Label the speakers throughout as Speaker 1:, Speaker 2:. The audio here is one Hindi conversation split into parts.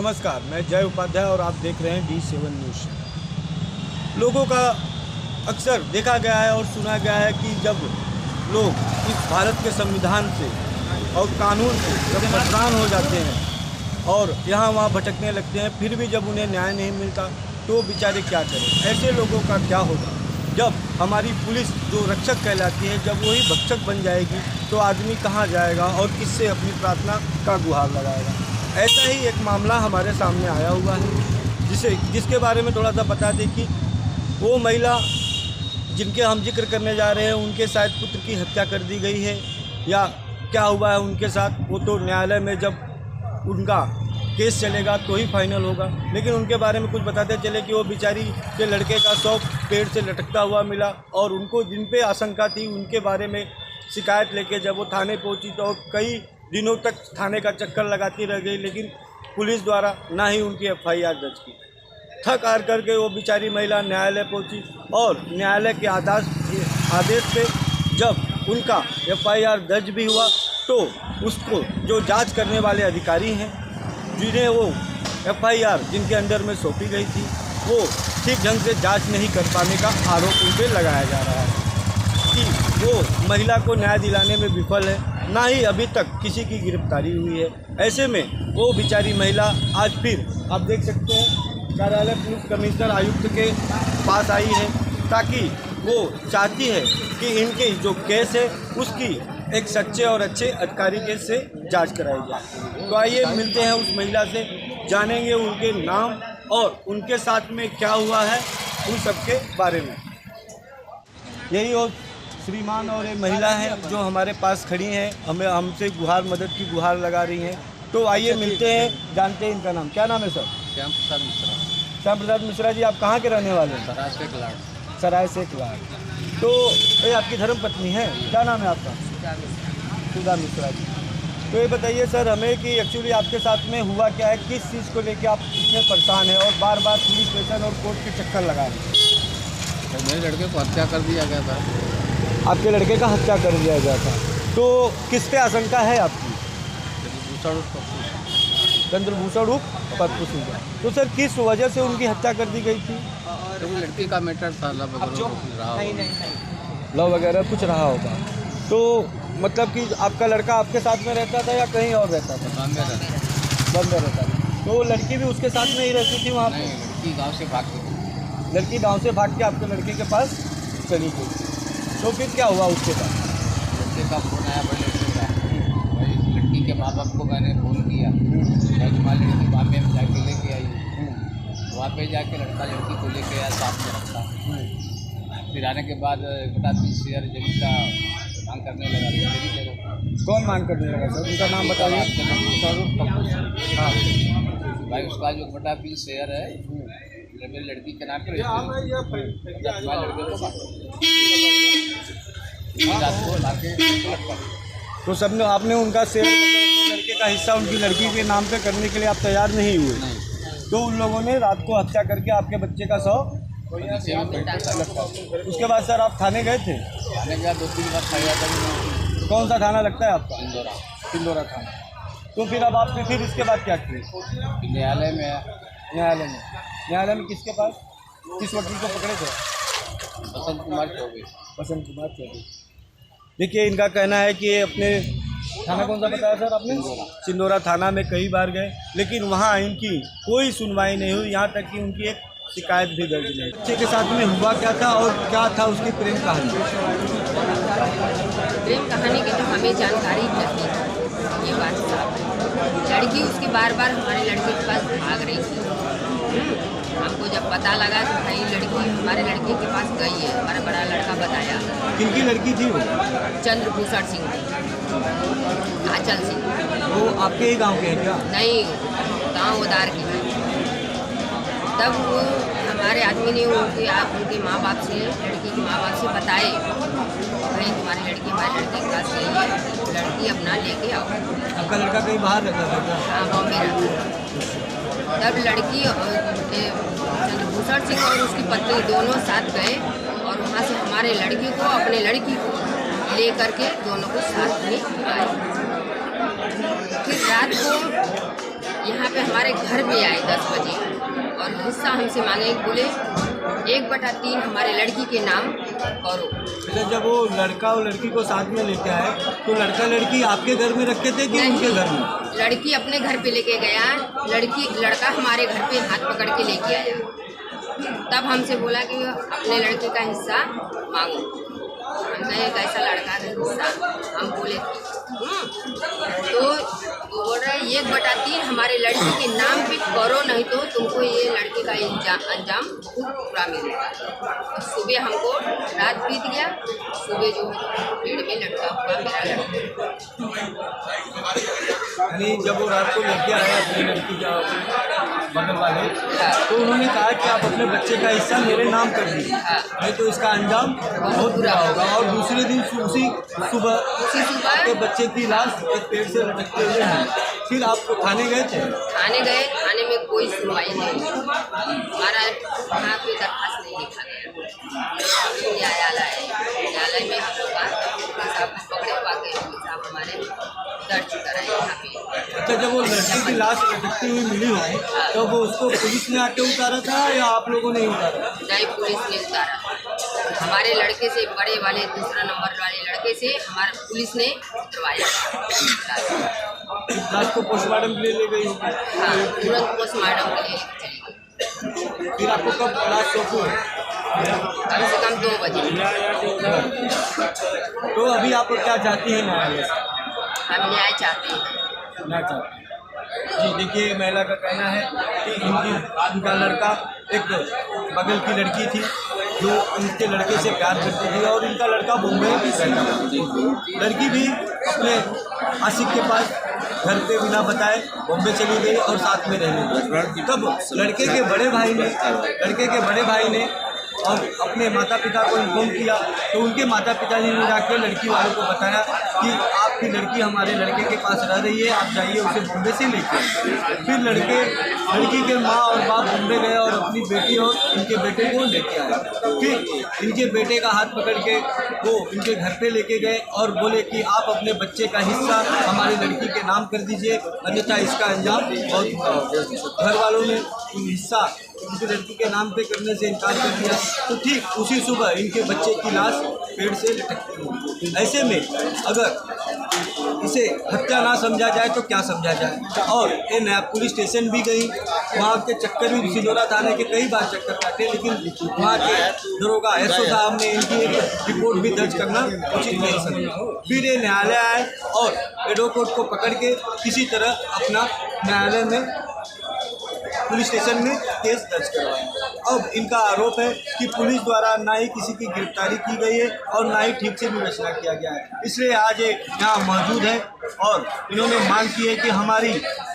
Speaker 1: नमस्कार, मैं जय उपाध्याय और आप देख रहे हैं D7 न्यूज़। लोगों का अक्सर देखा गया है और सुना गया है कि जब लोग इस भारत के संविधान से और कानून से जब परेशान हो जाते हैं और यहाँ वहाँ भटकने लगते हैं, फिर भी जब उन्हें न्याय नहीं मिलता तो बेचारे क्या करें। ऐसे लोगों का क्या होगा जब हमारी पुलिस जो रक्षक कहलाती है, जब वही भक्षक बन जाएगी तो आदमी कहाँ जाएगा और किससे अपनी प्रार्थना का गुहार लगाएगा। ऐसा ही एक मामला हमारे सामने आया हुआ है, जिसके बारे में थोड़ा सा बता दें कि वो महिला जिनके हम जिक्र करने जा रहे हैं, उनके शायद पुत्र की हत्या कर दी गई है या क्या हुआ है उनके साथ, वो तो न्यायालय में जब उनका केस चलेगा तो ही फाइनल होगा। लेकिन उनके बारे में कुछ बताते चले कि वो बेचारी के लड़के का शव पेड़ से लटकता हुआ मिला और उनको जिन पे आशंका थी उनके बारे में शिकायत लेके जब वो थाने पहुंची तो कई दिनों तक थाने का चक्कर लगाती रह गई, लेकिन पुलिस द्वारा ना ही उनकी FIR दर्ज की। थक हार करके वो बेचारी महिला न्यायालय पहुंची और न्यायालय के आदेश पे जब उनका FIR दर्ज भी हुआ तो उसको जो जांच करने वाले अधिकारी हैं, जिन्हें वो FIR जिनके अंडर में सौंपी गई थी, वो ठीक ढंग से जांच नहीं कर पाने का आरोप उन पर लगाया जा रहा है कि वो महिला को न्याय दिलाने में विफल है, ना ही अभी तक किसी की गिरफ्तारी हुई है। ऐसे में वो बेचारी महिला आज फिर आप देख सकते हैं कार्यालय पुलिस कमिश्नर आयुक्त के पास आई है, ताकि वो चाहती है कि इनके जो केस है उसकी एक सच्चे और अच्छे अधिकारी के से जांच कराई जाए। तो आइए मिलते हैं उस महिला से, जानेंगे उनके नाम और उनके साथ में क्या हुआ है उन सब के बारे में। यही वो श्रीमान और एक महिला है जो हमारे पास खड़ी हैं, हमसे गुहार मदद की गुहार लगा रही हैं। तो आइए मिलते हैं, जानते हैं इनका नाम। क्या नाम है सर?
Speaker 2: श्याम प्रसाद मिश्रा।
Speaker 1: श्याम प्रसाद मिश्रा जी, आप कहाँ के रहने वाले हैं? सराय से कलाड़। तो ये आपकी धर्म पत्नी है, क्या नाम है आपका? सुधा मिश्रा जी। तो ये बताइए सर हमें कि एक्चुअली आपके साथ में हुआ क्या है, किस चीज़ को लेकर आप इतने परेशान हैं और बार बार पुलिस स्टेशन और कोर्ट के चक्कर लगा रहे हैं?
Speaker 2: तो मेरे लड़के को हत्या कर दिया गया था।
Speaker 1: आपके लड़के का हत्या कर दिया गया था, तो किस पे आशंका है आपकी? चंद्रभूषण उर्फ पप्पू सिंह। तो सर किस वजह से उनकी हत्या कर दी गई थी?
Speaker 2: तो लड़की का मैटर था,
Speaker 1: लव वगैरह कुछ रहा होगा। तो मतलब कि आपका लड़का आपके साथ में रहता था या कहीं और रहता था? बॉम्बे रहता था। तो लड़की भी उसके साथ में ही रहती थी वहाँ पे?
Speaker 2: लड़की गाँव से भाग गई।
Speaker 1: लड़की गांव से भाग के आपके लड़के के पास चली गई। तो फिर क्या हुआ उसके बाद?
Speaker 2: लड़के का फ़ोन आया बड़े लड़के का, भाई लड़की के माँ बाप को मैंने फ़ोन किया, भाई तुम्हारी लड़की बॉम्बे में जाके लेके आई। वहाँ पे जाके लड़का लड़की को लेके आया, साथ में रखा। फिर आने के बाद 30 शेयर जमीन का मांग करने लगा।
Speaker 1: कौन मांग करने लगा सर? उनका नाम बताइए।
Speaker 2: हाँ भाई, उसका जो 30 शेयर है मेरी लड़की के नाम पर
Speaker 1: तो सबने आपने उनका शेयर लड़के का हिस्सा उनकी लड़की के नाम पे करने के लिए आप तैयार नहीं हुए? तो उन लोगों ने रात को हत्या करके आपके बच्चे का शव। उसके बाद सर आप थाने गए थे?
Speaker 2: थाने गया, 2-3 बार खाया था।
Speaker 1: कौन सा थाना लगता है आपका?
Speaker 2: इंदौरा
Speaker 1: थाना। तो फिर अब आपने फिर इसके बाद क्या किए?
Speaker 2: न्यायालय में।
Speaker 1: न्यायालय में किसके पास, किस वकील को पकड़े थे?
Speaker 2: बसंत कुमार चौबे।
Speaker 1: देखिए इनका कहना है कि अपने थाना कौन सा बताया सर आपने? सिंदौरा थाना में कई बार गए, लेकिन वहाँ इनकी कोई सुनवाई नहीं हुई, यहाँ तक कि उनकी एक शिकायत भी दर्ज नहीं। बच्चे के साथ में हुआ क्या था और क्या था उसकी प्रेम कहानी?
Speaker 3: प्रेम कहानी की तो हमें जानकारी नहीं है, ये बात साफ है। लड़की उसकी बार बार हमारे लड़के के पास भाग रही थी। हमको जब पता लगा तो भाई लड़की हमारे लड़के के पास गई है, हमारा बड़ा लड़का बताया।
Speaker 1: किनकी लड़की थी वो?
Speaker 3: चंद्रभूषण सिंह थी, आंचल सिंह।
Speaker 1: वो आपके ही गांव के हैं क्या?
Speaker 3: नहीं, गाँव उदार की है। तब वो हमारे आदमी ने उनके माँ बाप से, लड़की के माँ बाप से बताए, भाई तुम्हारी लड़की हमारे लड़के के पास गई है, लड़की अपना लेके आओ।
Speaker 1: आपका लड़का कहीं बाहर रहता था क्या?
Speaker 3: हाँ, बॉम्बे रहता। तब लड़की चंद्रभूषण सिंह और उसकी पत्नी दोनों साथ गए और वहाँ से हमारे लड़की को, अपने लड़की को ले करके दोनों को साथ में आए। फिर रात को यहाँ पे हमारे घर पे आए 10 बजे और हिस्सा हमसे मांगे, बोले 1/3 हमारे लड़की के नाम करो।
Speaker 1: अच्छा, जब वो लड़का और लड़की को साथ में लेके आए तो लड़का लड़की आपके घर में रखे थे कि उनके घर में?
Speaker 3: लड़की अपने घर पे लेके गया, लड़का हमारे घर पे हाथ पकड़ के लेके आया। तब हमसे बोला कि अपने लड़के का हिस्सा मांगो। हम कहे कैसा लड़का का हिस्सा? हम बोले तो बोल रहे 1/3 हमारे लड़की के नाम पे करो, नहीं तो तुमको ये लड़के का अंजाम पूरा मिलेगा। तो सुबह हमको रात बीत गया, सुबह जो है पेड़ में लटका हुआ मेरा लड़का।
Speaker 1: यानी जब वो रात को लेके आए अपनी लड़की का बगल वाले, तो उन्होंने कहा कि आप अपने बच्चे का हिस्सा मेरे नाम कर दीजिए, नहीं तो इसका अंजाम बहुत बुरा होगा। और दूसरे दिन उसी सुबह आपके बच्चे की लाश एक पेड़ से लटकते हुए मिली। फिर आप थाने गए थे?
Speaker 3: थाने में कोई सुनवाई नहीं, हमारा वहाँ पे दरखास्त नहीं लिखा गया। न्यायालय में हम लोग साहब पकड़े पाके साहब हमारे दर्ज कराए यहाँ पे।
Speaker 1: अच्छा, जब वो लड़की की लाश लटकती हुई मिली हो तो वो उसको पुलिस ने आके उतारा था या आप लोगों ने उतारा?
Speaker 3: नहीं, पुलिस ने उतारा। हमारे लड़के से, बड़े वाले दूसरा नंबर वाले लड़के से हमारा पुलिस ने उतरवाया।
Speaker 1: लाश को पोस्टमार्टम के लिए ले गई?
Speaker 3: हाँ, तुरंत पोस्टमार्टम के लिए चली गई।
Speaker 1: फिर आपको कब लाश सौंपी?
Speaker 3: कम से कम 2 बजे।
Speaker 1: तो अभी आप क्या चाहती हैं न्यायालय से?
Speaker 3: हम न्याय चाहते हैं।
Speaker 1: न्याय चाहते हैं। जी देखिए, महिला का कहना है कि इनका लड़का एक बगल की लड़की थी जो इनके लड़के से प्यार करती थी और इनका लड़का मुंबई में रहता था। लड़की भी अपने आशिक के पास घर पे बिना बताए बॉम्बे चली गई और साथ में रहने लगी। तब लड़के के बड़े भाई ने और अपने माता पिता को इन्फॉर्म किया, तो उनके माता पिता ने जाकर लड़की वालों को बताया कि आपकी लड़की हमारे लड़के के पास रह रही है, आप जाइए उसे बॉम्बे से लेकर। फिर लड़की के माँ और बाप बॉम्बे गए और अपनी बेटी और इनके बेटे को लेके आए। फिर इनके बेटे का हाथ पकड़ के वो इनके घर पे लेके गए और बोले कि आप अपने बच्चे का हिस्सा हमारी लड़की के नाम कर दीजिए, अन्यथा इसका अंजाम बहुत बुरा होगा। घर वालों ने हिस्सा इनकी लड़की के नाम पे करने से इनकार कर दिया। तो ठीक उसी सुबह इनके बच्चे की लाश पेड़ से लटकती हुई। ऐसे में अगर इसे हत्या ना समझा जाए तो क्या समझा जाए? और ये नया पुलिस स्टेशन भी गई, वहाँ के चक्कर भी सिंदोरा थाने के कई बार चक्कर काटे, लेकिन वहाँ के दरोगा एसओ साहब ने इनकी एक रिपोर्ट भी दर्ज करना उचित नहीं समझा। फिर ये न्यायालय आए और एडवोकेट को पकड़ के किसी तरह अपना न्यायालय में पुलिस स्टेशन में केस दर्ज करवाया। अब इनका आरोप है कि पुलिस द्वारा ना ही किसी की गिरफ्तारी की गई है और ना ही ठीक से विवेचना किया गया है। इसलिए आज ये यहाँ मौजूद है और इन्होंने मांग की है कि हमारी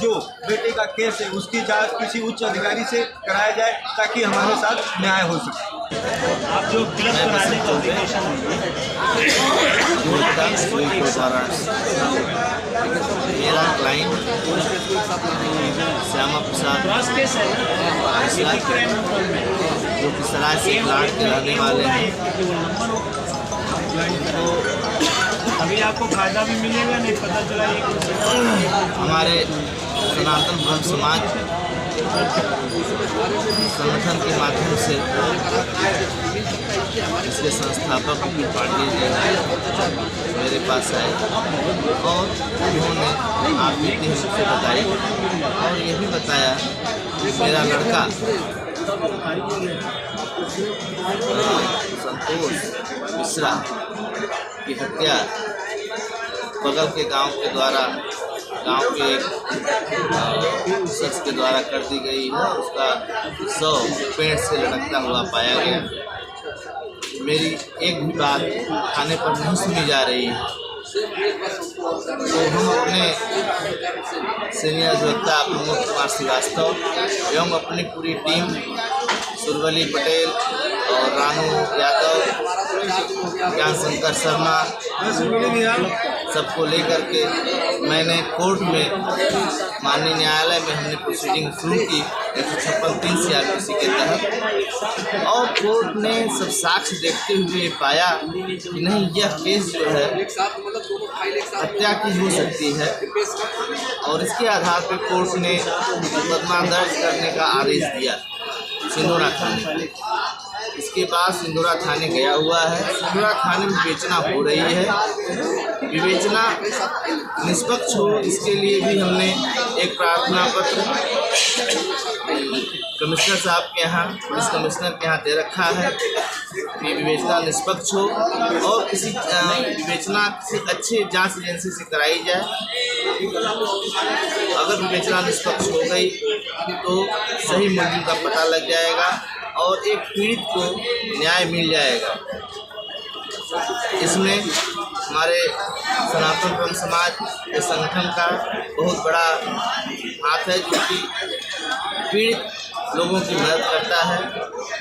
Speaker 1: जो बेटे का केस है उसकी जांच किसी उच्च अधिकारी से कराया जाए ताकि हमारे साथ न्याय हो सके। आप जो क्लब कराने का उद्देश्य
Speaker 4: मेरा क्लाइंट श्यामा प्रसाद जो कि सराय से प्लाट के रहने वाले हैं,
Speaker 1: तो अभी आपको फायदा भी मिलेगा नहीं, पता चला
Speaker 4: हमारे सनातन ब्रह्म समाज संगठन के माध्यम से इसके संस्थापक पांडे जी मेरे पास आए और उन्होंने आप बीती मुझसे बताई और ये भी बताया कि मेरा लड़का संतोष मिश्रा की हत्या बगल के गांव के द्वारा गांव के एक शख्स के द्वारा कर दी गई है। उसका शव पेड़ से लटकता हुआ पाया गया। मेरी एक भी बात थाने पर नहीं सुनी जा रही है, तो हम अपने सीनियर अधिवक्ता प्रमोद कुमार श्रीवास्तव एवं अपनी पूरी टीम सुरवली पटेल और रानू यादव, ज्ञान शंकर शर्मा सबको लेकर के मैंने कोर्ट में माननीय न्यायालय में हमने प्रोसीडिंग शुरू की 156(3) CRPC के तहत, और कोर्ट ने सब साक्ष्य देखते हुए ये पाया कि नहीं, यह केस जो है हत्या की हो सकती है, और इसके आधार पर कोर्ट ने मुकदमा दर्ज करने का आदेश दिया सिंदूरा थाने में। इसके बाद सिंदूरा थाने गया हुआ है। सिंदूरा थाने में विवेचना हो रही है। विवेचना निष्पक्ष हो, इसके लिए भी हमने एक प्रार्थना पत्र कमिश्नर साहब के यहाँ, पुलिस कमिश्नर के यहाँ दे रखा है कि विवेचना निष्पक्ष हो और विवेचना किसी अच्छे जांच एजेंसी से कराई जाए। अगर विवेचना निष्पक्ष हो गई तो सही मुलजिम का पता लग जाएगा और एक पीड़ित को न्याय मिल जाएगा। इसमें हमारे सनातन ब्रह्म समाज के संगठन का बहुत बड़ा हाथ है, जो कि पीड़ित लोगों की मदद करता है,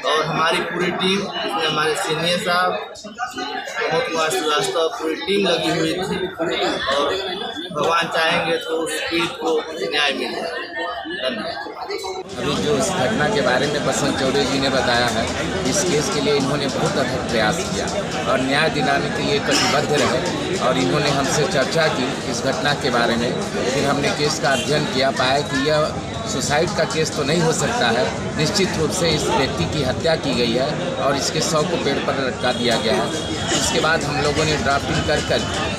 Speaker 4: और हमारी पूरी टीम, इसमें हमारे सीनियर साहब प्रमोद कुमार श्रीवास्तव, पूरी टीम लगी हुई थी, और भगवान चाहेंगे तो उस पीड़ित को न्याय मिल जाए। धन्यवाद।
Speaker 5: अभी जो इस घटना के बारे में बसंत चौधरी जी ने बताया है, इस केस के लिए इन्होंने बहुत अथक प्रयास किया और न्याय दिलाने के लिए कटिबद्ध रहे, और इन्होंने हमसे चर्चा की इस घटना के बारे में। फिर हमने केस का अध्ययन किया, पाया कि यह सुसाइड का केस तो नहीं हो सकता है, निश्चित रूप से इस व्यक्ति की हत्या की गई है और इसके शव को पेड़ पर लटका दिया गया है। इसके बाद हम लोगों ने ड्राफ्टिंग कर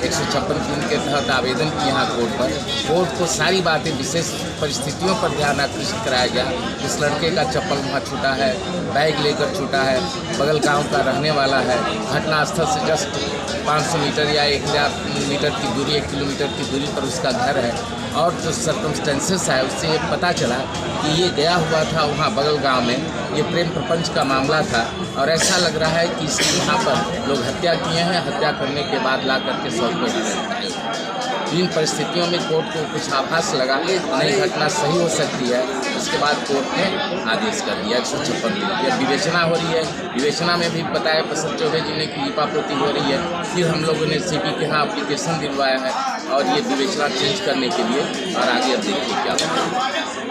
Speaker 5: 156(3) के तहत आवेदन किया यहाँ कोर्ट पर। कोर्ट को सारी बातें, विशेष परिस्थितियों पर ध्यान आकृष्ट कराया गया। इस लड़के का चप्पल वहाँ छूटा है, बैग लेकर छूटा है, बगल गांव का रहने वाला है, घटनास्थल से जस्ट 500 मीटर या 1000 मीटर की दूरी, 1 किलोमीटर की दूरी पर उसका घर है, और जो सर्कमस्टेंसेस है उससे ये पता चला कि ये गया हुआ था वहाँ बगल गांव में, ये प्रेम प्रपंच का मामला था, और ऐसा लग रहा है कि इसकी यहाँ पर लोग हत्या किए हैं, हत्या करने के बाद ला करके शव को जलाए। इन परिस्थितियों में कोर्ट को कुछ आभास लगा नई घटना सही हो सकती है, उसके बाद कोर्ट ने आदेश कर दिया 156(3). यह विवेचना हो रही है। विवेचना में भी बताया बसंत चौधरी जी ने कि लीपापोती हो रही है। फिर हम लोगों ने CP के यहाँ एप्लीकेशन दिलवाया है और ये विवेचना चेंज करने के लिए, और आगे अब देखिए क्या होगा।